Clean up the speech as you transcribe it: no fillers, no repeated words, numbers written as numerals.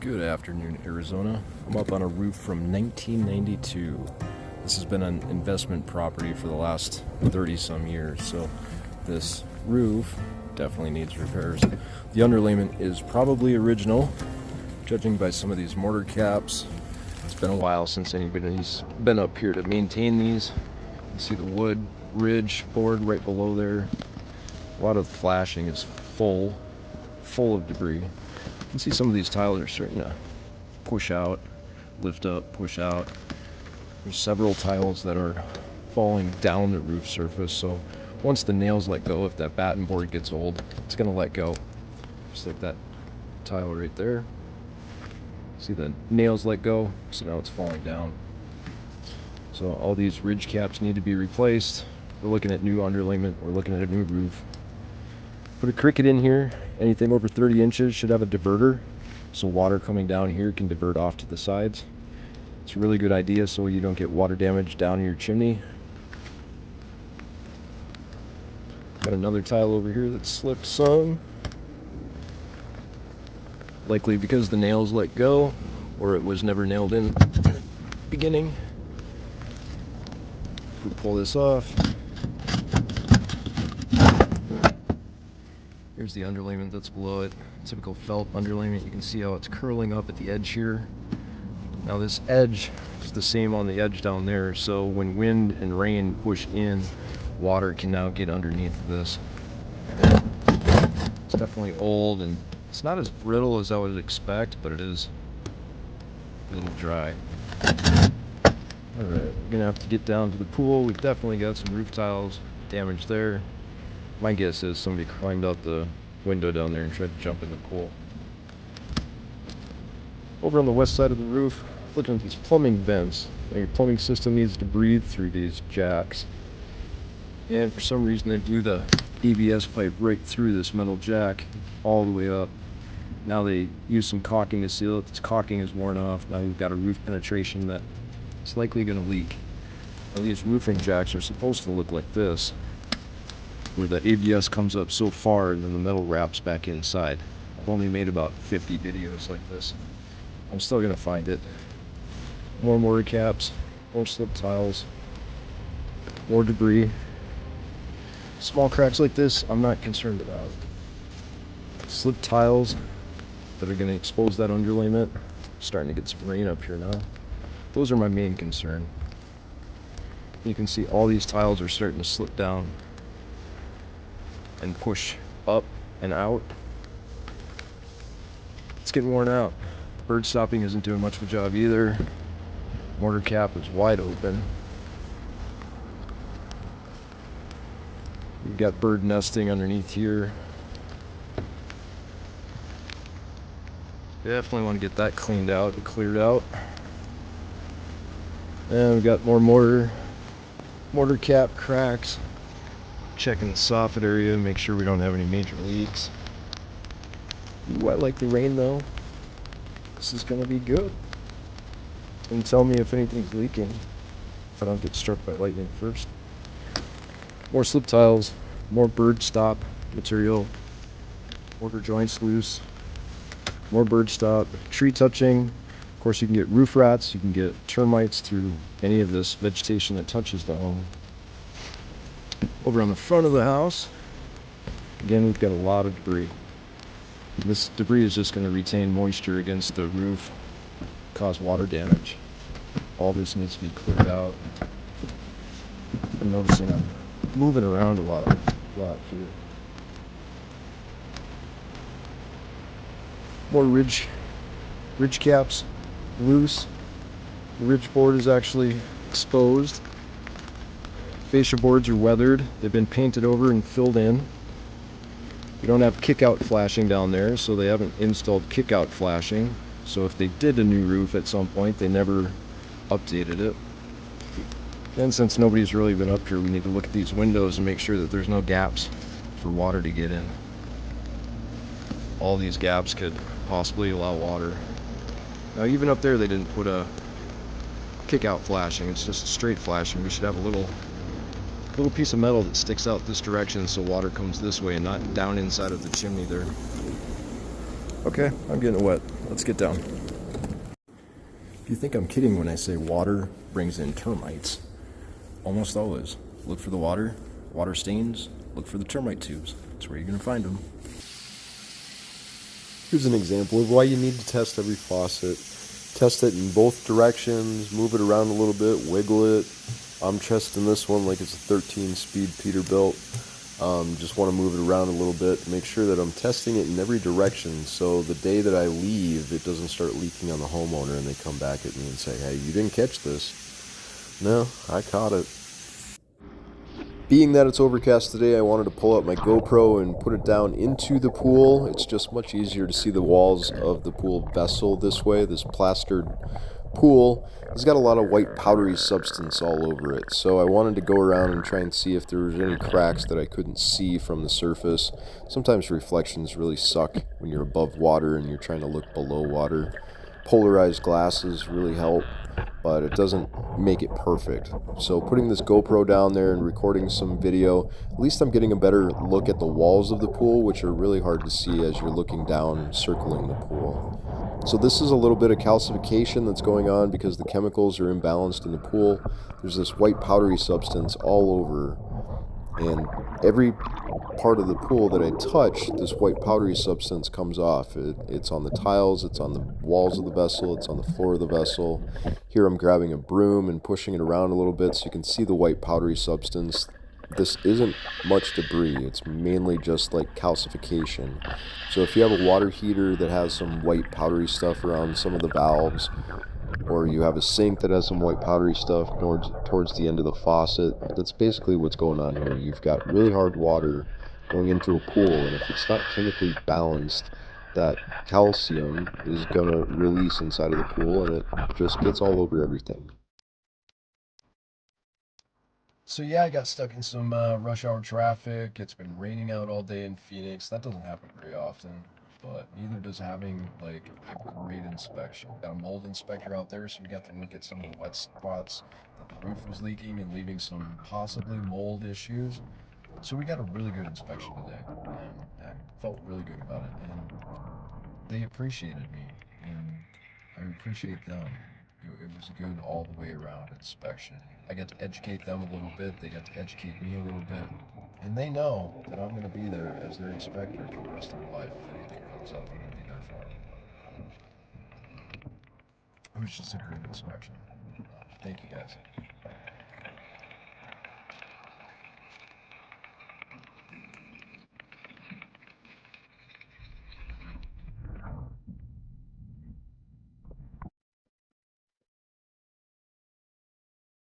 Good afternoon, Arizona. I'm up on a roof from 1992. This has been an investment property for the last 30 some years, so this roof definitely needs repairs. The underlayment is probably original, judging by some of these mortar caps. It's been a while since anybody's been up here to maintain these. You see the wood ridge board right below there. A lot of the flashing is full of debris. You can see some of these tiles are starting to push out, lift up, push out. There's several tiles that are falling down the roof surface, so once the nails let go, if that batten board gets old, it's going to let go. Just like that tile right there. See the nails let go, so now it's falling down. So all these ridge caps need to be replaced. We're looking at new underlayment, we're looking at a new roof. Put a cricket in here. Anything over 30 inches should have a diverter, so water coming down here can divert off to the sides. It's a really good idea so you don't get water damage down in your chimney. Got another tile over here that slipped some. Likely because the nails let go, or it was never nailed in at the beginning. If we pull this off, here's the underlayment that's below it. Typical felt underlayment. You can see how it's curling up at the edge here. Now this edge is the same on the edge down there, so when wind and rain push in, water can now get underneath this. It's definitely old and it's not as brittle as I would expect, but it is a little dry. Alright, we're gonna have to get down to the pool. We've definitely got some roof tiles damaged there. My guess is somebody climbed out the window down there and tried to jump in the pool. Over on the west side of the roof, looking at these plumbing vents. Now your plumbing system needs to breathe through these jacks. And for some reason they blew the ABS pipe right through this metal jack all the way up. Now they use some caulking to seal it. This caulking is worn off. Now you've got a roof penetration that it's likely going to leak. Now these roofing jacks are supposed to look like this, where the ABS comes up so far and then the metal wraps back inside. I've only made about 50 videos like this. I'm still going to find it. More mortar caps, more slip tiles, more debris. Small cracks like this, I'm not concerned about. Slip tiles that are going to expose that underlayment. Starting to get some rain up here now. Those are my main concern. You can see all these tiles are starting to slip down and push up and out. It's getting worn out. Bird stopping isn't doing much of a job either. Mortar cap is wide open. You've got bird nesting underneath here. Definitely want to get that cleaned out and cleared out. And we've got more mortar cap cracks. Checking the soffit area, make sure we don't have any major leaks. Ooh, I like the rain though. This is gonna be good. And tell me if anything's leaking, if I don't get struck by lightning first. More slip tiles, more bird stop material, mortar joints loose, more bird stop, tree touching. Of course you can get roof rats, you can get termites through any of this vegetation that touches the home. Over on the front of the house, again we've got a lot of debris. This debris is just going to retain moisture against the roof, cause water damage. All this needs to be cleared out. I'm noticing I'm moving around a lot here. More ridge caps loose. The ridge board is actually exposed. Fascia boards are weathered. They've been painted over and filled in. We don't have kick-out flashing down there, so they haven't installed kick-out flashing. So if they did a new roof at some point, they never updated it. And since nobody's really been up here, we need to look at these windows and make sure that there's no gaps for water to get in. All these gaps could possibly allow water. Now even up there they didn't put a kick-out flashing, it's just straight flashing. We should have a little piece of metal that sticks out this direction so water comes this way and not down inside of the chimney there. Okay, I'm getting wet. let's get down. If you think I'm kidding when I say water brings in termites, almost always. Look for the water stains, look for the termite tubes. That's where you're going to find them. Here's an example of why you need to test every faucet. Test it in both directions, move it around a little bit, wiggle it. I'm testing this one like it's a 13-speed Peterbilt. Just want to move it around a little bit, make sure that I'm testing it in every direction so the day that I leave, it doesn't start leaking on the homeowner and they come back at me and say, hey, you didn't catch this. No, I caught it. Being that it's overcast today, I wanted to pull out my GoPro and put it down into the pool. It's just much easier to see the walls of the pool vessel this way. This plastered pool has got a lot of white powdery substance all over it. So I wanted to go around and try and see if there was any cracks that I couldn't see from the surface. Sometimes reflections really suck when you're above water and you're trying to look below water. Polarized glasses really help, but it doesn't make it perfect. So putting this GoPro down there and recording some video, at least I'm getting a better look at the walls of the pool, which are really hard to see as you're looking down, circling the pool. So this is a little bit of calcification that's going on because the chemicals are imbalanced in the pool. There's this white powdery substance all over, and every part of the pool that I touch, this white powdery substance comes off. It's on the tiles, it's on the walls of the vessel, it's on the floor of the vessel. Here I'm grabbing a broom and pushing it around a little bit so you can see the white powdery substance. This isn't much debris, it's mainly just like calcification. So if you have a water heater that has some white powdery stuff around some of the valves, or you have a sink that has some white powdery stuff towards the end of the faucet, that's basically what's going on here. You've got really hard water going into a pool, and if it's not chemically balanced, that calcium is going to release inside of the pool, and it just gets all over everything. So yeah, I got stuck in some rush hour traffic. It's been raining out all day in Phoenix. That doesn't happen very often, but neither does having like a great inspection. Got a mold inspector out there, so we got to look at some of the wet spots that the roof was leaking and leaving some possibly mold issues. So we got a really good inspection today, and I felt really good about it. And they appreciated me, and I appreciate them. It was a good all the way around inspection. I got to educate them a little bit, they got to educate me a little bit, and they know that I'm going to be there as their inspector for the rest of their life. If anything comes up, I'm going to be there for them. It was just a great inspection. Thank you guys.